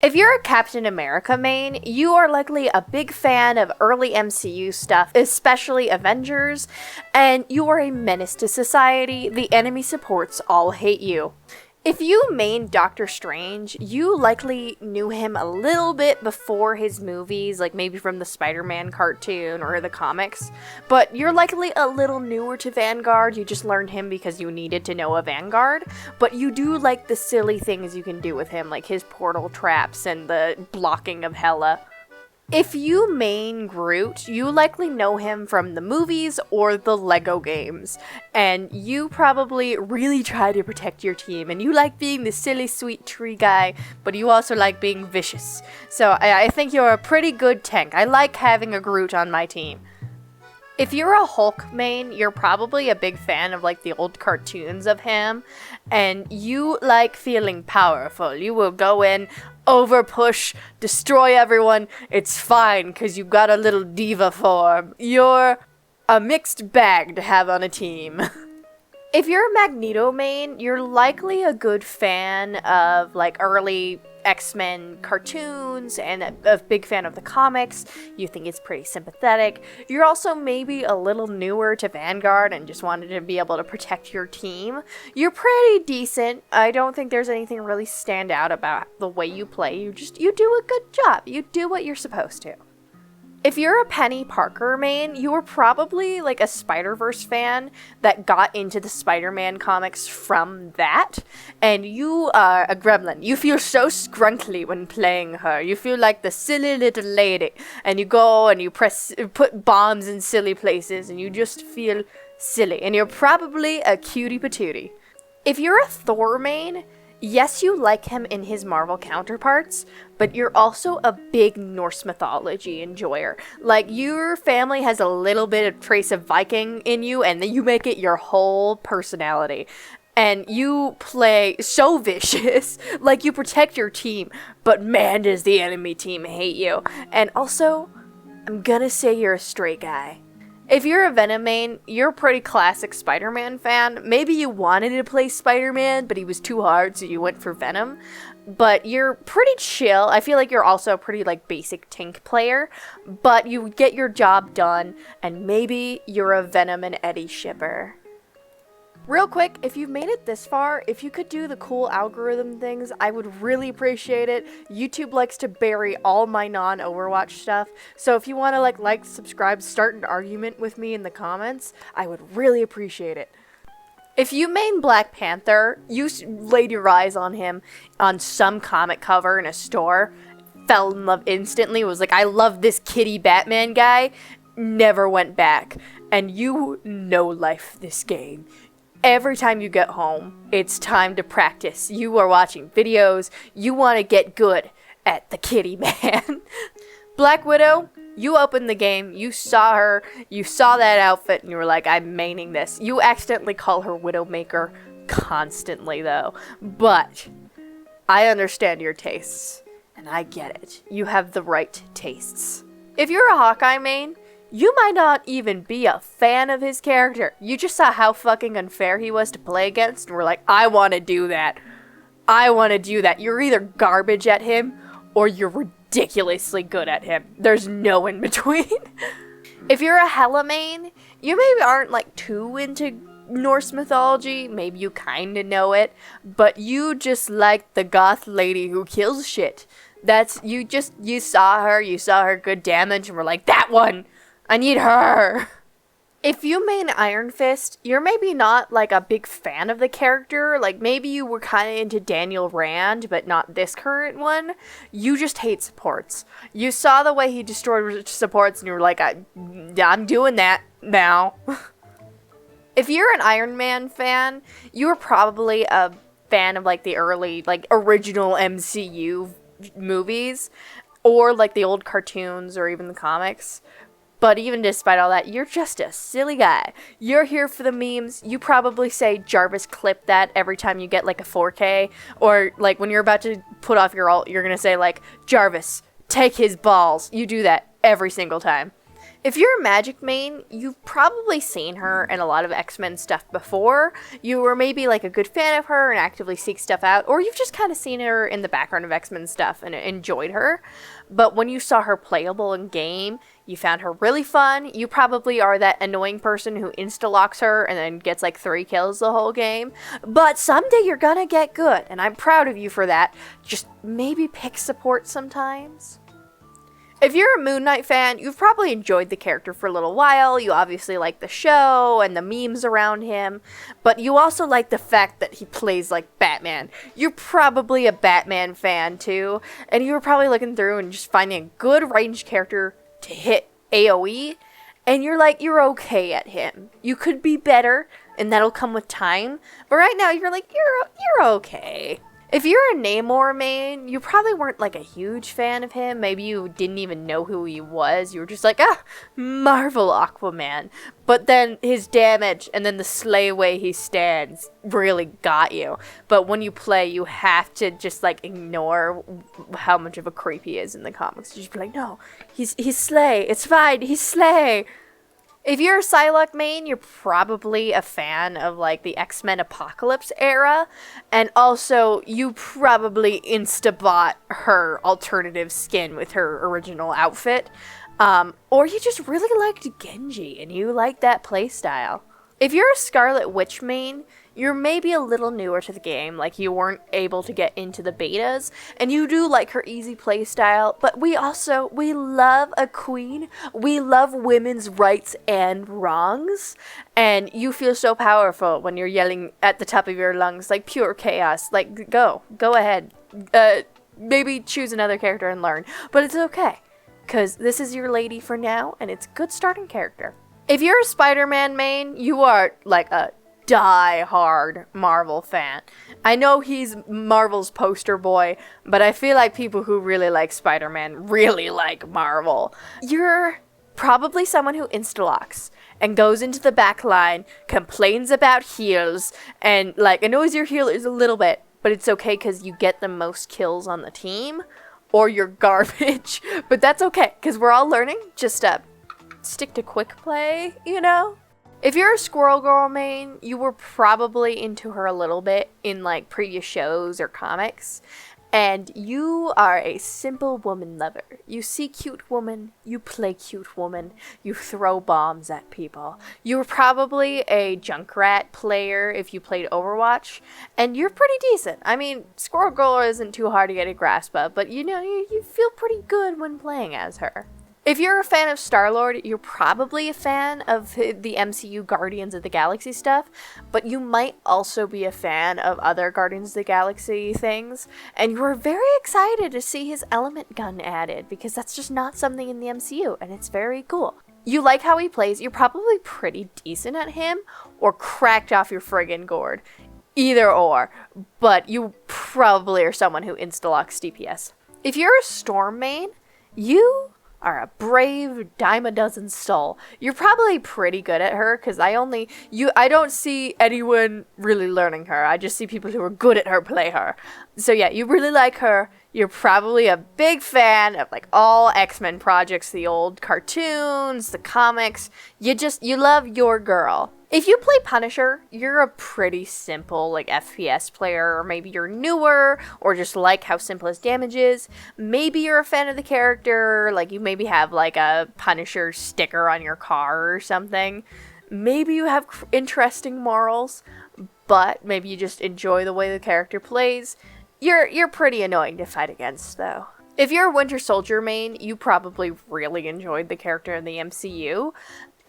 If you're a Captain America main, you are likely a big fan of early MCU stuff, especially Avengers, and you are a menace to society. The enemy supports all hate you. If you main Doctor Strange, you likely knew him a little bit before his movies, like maybe from the Spider-Man cartoon or the comics, but you're likely a little newer to Vangaurd. You just learned him because you needed to know a Vangaurd, but you do like the silly things you can do with him, like his portal traps and the blocking of Hela. If you main Groot, you likely know him from the movies or the Lego games, and you probably really try to protect your team, and you like being the silly sweet tree guy, but you also like being vicious. So I think you're a pretty good tank. I like having a Groot on my team. If you're a Hulk main, you're probably a big fan of like the old cartoons of him, and you like feeling powerful. You will go in, over push, destroy everyone. It's fine because you got a little diva form. You're a mixed bag to have on a team. If you're a Magneto main, you're likely a good fan of like early X-Men cartoons and a big fan of the comics. You think it's pretty sympathetic. You're also maybe a little newer to Vanguard and just wanted to be able to protect your team. You're pretty decent. I don't think there's anything really stand out about the way you play. You do a good job. You do what you're supposed to. If you're a Penny Parker main, you were probably like a Spider-Verse fan that got into the Spider-Man comics from that, and you are a gremlin. You feel so scrunkly when playing her. You feel like the silly little lady, and you go and you put bombs in silly places, and you just feel silly, and you're probably a cutie patootie. If you're a Thor main, yes, you like him in his Marvel counterparts, but you're also a big Norse mythology enjoyer. Like, your family has a little bit of trace of Viking in you, and then you make it your whole personality. And you play so vicious, like you protect your team, but man does the enemy team hate you. And also, I'm gonna say you're a straight guy. If you're a Venom main, you're a pretty classic Spider-Man fan. Maybe you wanted to play Spider-Man, but he was too hard, so you went for Venom. But you're pretty chill. I feel like you're also a pretty, like, basic tank player. But you get your job done, and maybe you're a Venom and Eddie shipper. Real quick, if you've made it this far, if you could do the cool algorithm things, I would really appreciate it. YouTube likes to bury all my non-Overwatch stuff, so if you want to like, subscribe, start an argument with me in the comments, I would really appreciate it. If you main Black Panther, you laid your eyes on him on some comic cover in a store, fell in love instantly, was like, I love this kitty Batman guy, never went back, and you no-life this game. Every time you get home, it's time to practice. You are watching videos. You want to get good at the kitty man. Black Widow, you opened the game. You saw her. You saw that outfit, and you were like, I'm maining this. You accidentally call her Widowmaker constantly, though. But I understand your tastes, and I get it. You have the right tastes. If you're a Hawkeye main, you might not even be a fan of his character. You just saw how fucking unfair he was to play against, and were like, I want to do that. I want to do that. You're either garbage at him, or you're ridiculously good at him. There's no in between. If you're a Hela main, you maybe aren't like too into Norse mythology. Maybe you kinda know it, but you just like the goth lady who kills shit. You saw her good damage, and were like, that one! I need her! If you main Iron Fist, you're maybe not, like, a big fan of the character. Like, maybe you were kind of into Daniel Rand, but not this current one. You just hate supports. You saw the way he destroyed supports, and you were like, I'm doing that now. If you're an Iron Man fan, you're probably a fan of, like, the early, like, original MCU movies, or, like, the old cartoons, or even the comics. But even despite all that, you're just a silly guy. You're here for the memes. You probably say, Jarvis, clip that every time you get, like, a 4K. Or, like, when you're about to put off your ult, you're gonna say, like, Jarvis, take his balls. You do that every single time. If you're a Magic main, you've probably seen her in a lot of X-Men stuff before. You were maybe like a good fan of her and actively seek stuff out, or you've just kind of seen her in the background of X-Men stuff and enjoyed her. But when you saw her playable in game, you found her really fun. You probably are that annoying person who insta-locks her and then gets like 3 kills the whole game. But someday you're gonna get good, and I'm proud of you for that. Just maybe pick support sometimes. If you're a Moon Knight fan, you've probably enjoyed the character for a little while. You obviously like the show and the memes around him, but you also like the fact that he plays like Batman. You're probably a Batman fan too, and you were probably looking through and just finding a good ranged character to hit AoE, and you're okay at him. You could be better, and that'll come with time, but right now you're okay. If you're a Namor main, you probably weren't like a huge fan of him. Maybe you didn't even know who he was. You were just like, Marvel Aquaman. But then his damage and then the slay way he stands really got you. But when you play, you have to just like ignore how much of a creep he is in the comics. You just be like, no, he's slay. It's fine. He's slay. If you're a Psylocke main, you're probably a fan of, like, the X-Men Apocalypse era, and also you probably insta-bought her alternative skin with her original outfit, or you just really liked Genji, and you like that playstyle. If you're a Scarlet Witch main, you're maybe a little newer to the game, like you weren't able to get into the betas, and you do like her easy playstyle, but we love a queen, we love women's rights and wrongs, and you feel so powerful when you're yelling at the top of your lungs, like pure chaos, like go ahead, maybe choose another character and learn, but it's okay, because this is your lady for now, and it's a good starting character. If you're a Spider-Man main, you are like a die-hard Marvel fan. I know he's Marvel's poster boy, but I feel like people who really like Spider-Man really like Marvel. You're probably someone who insta-locks and goes into the back line, complains about heals, and like annoys your healers a little bit, but it's okay because you get the most kills on the team, or you're garbage. But that's okay, because we're all learning. Just stick to quick play, you know? If you're a Squirrel Girl main, you were probably into her a little bit in like previous shows or comics, and you are a simple woman lover. You see cute woman, you play cute woman, you throw bombs at people. You were probably a Junkrat player if you played Overwatch, and you're pretty decent. I mean, Squirrel Girl isn't too hard to get a grasp of, but you know, you feel pretty good when playing as her. If you're a fan of Star-Lord, you're probably a fan of the MCU Guardians of the Galaxy stuff, but you might also be a fan of other Guardians of the Galaxy things, and you were very excited to see his element gun added, because that's just not something in the MCU, and it's very cool. You like how he plays, you're probably pretty decent at him, or cracked off your friggin' gourd. Either or, but you probably are someone who insta-locks DPS. If you're a Storm main, you are a brave dime-a-dozen soul. You're probably pretty good at her, because I don't see anyone really learning her. I just see people who are good at her play her. So yeah, you really like her. You're probably a big fan of like all X-Men projects, the old cartoons, the comics. You love your girl. If you play Punisher, you're a pretty simple, like, FPS player, or maybe you're newer, or just like how simple his damage is. Maybe you're a fan of the character, like, you maybe have, like, a Punisher sticker on your car or something. Maybe you have interesting morals, but maybe you just enjoy the way the character plays. You're pretty annoying to fight against, though. If you're a Winter Soldier main, you probably really enjoyed the character in the MCU.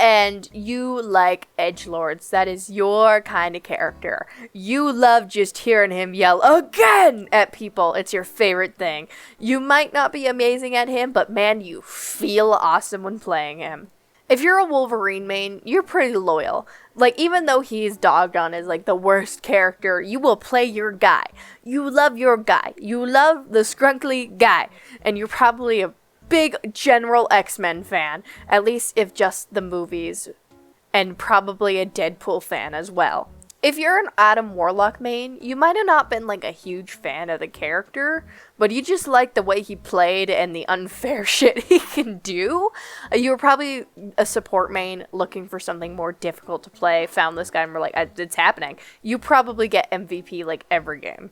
And you like edgelords. That is your kind of character. You love just hearing him yell again at people. It's your favorite thing. You might not be amazing at him, but man, you feel awesome when playing him. If you're a Wolverine main, you're pretty loyal. Like, even though he's dogged on as, like, the worst character, you will play your guy. You love your guy. You love the scrunkly guy. And you're probably a big general X-Men fan, at least if just the movies, and probably a Deadpool fan as well. If you're an Adam Warlock main, you might have not been like a huge fan of the character, but you just like the way he played and the unfair shit he can do. You were probably a support main looking for something more difficult to play, found this guy and were like, it's happening. You probably get MVP like every game.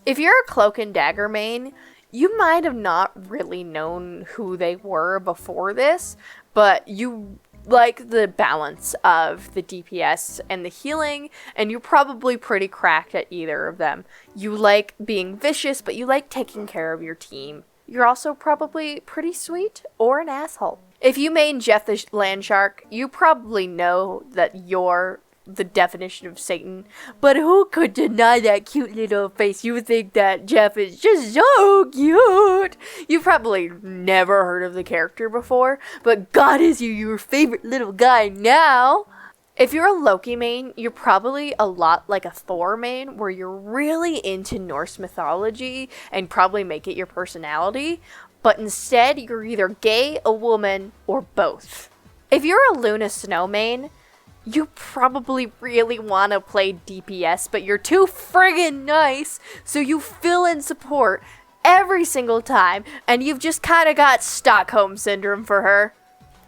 If you're a Cloak and Dagger main, you might have not really known who they were before this, but you like the balance of the DPS and the healing, and you're probably pretty cracked at either of them. You like being vicious, but you like taking care of your team. You're also probably pretty sweet or an asshole. If you main Jeff the Landshark, you probably know that you're the definition of Satan, but who could deny that cute little face? You think that Jeff is just so cute. You've probably never heard of the character before, but God, is you your favorite little guy now. If you're a Loki main, you're probably a lot like a Thor main, where you're really into Norse mythology and probably make it your personality, but instead you're either gay, a woman, or both. If you're a Luna Snow main, you probably really want to play DPS, but you're too friggin' nice, so you fill in support every single time, and you've just kind of got Stockholm Syndrome for her.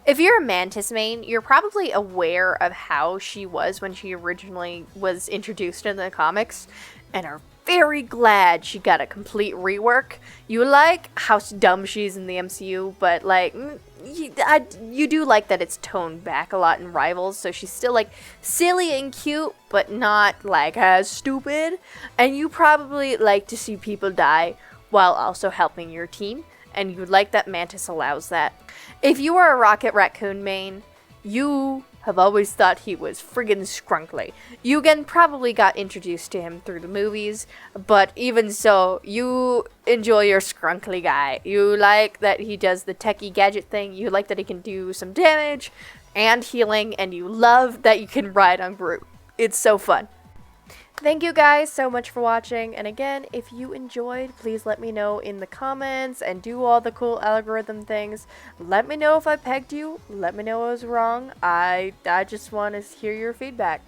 If you're a Mantis main, you're probably aware of how she was when she originally was introduced in the comics, and are very glad she got a complete rework. You like how dumb she's in the MCU, but like, you do like that it's toned back a lot in Rivals, so she's still like silly and cute, but not like as stupid. And you probably like to see people die while also helping your team, and you like that Mantis allows that. If you are a Rocket Raccoon main, you have always thought he was friggin' scrunkly. You again probably got introduced to him through the movies, but even so, you enjoy your scrunkly guy. You like that he does the techie gadget thing, you like that he can do some damage and healing, and you love that you can ride on Groot. It's so fun. Thank you guys so much for watching, and again, if you enjoyed, please let me know in the comments and do all the cool algorithm things. Let me know if I pegged you, let me know I was wrong. I just want to hear your feedback.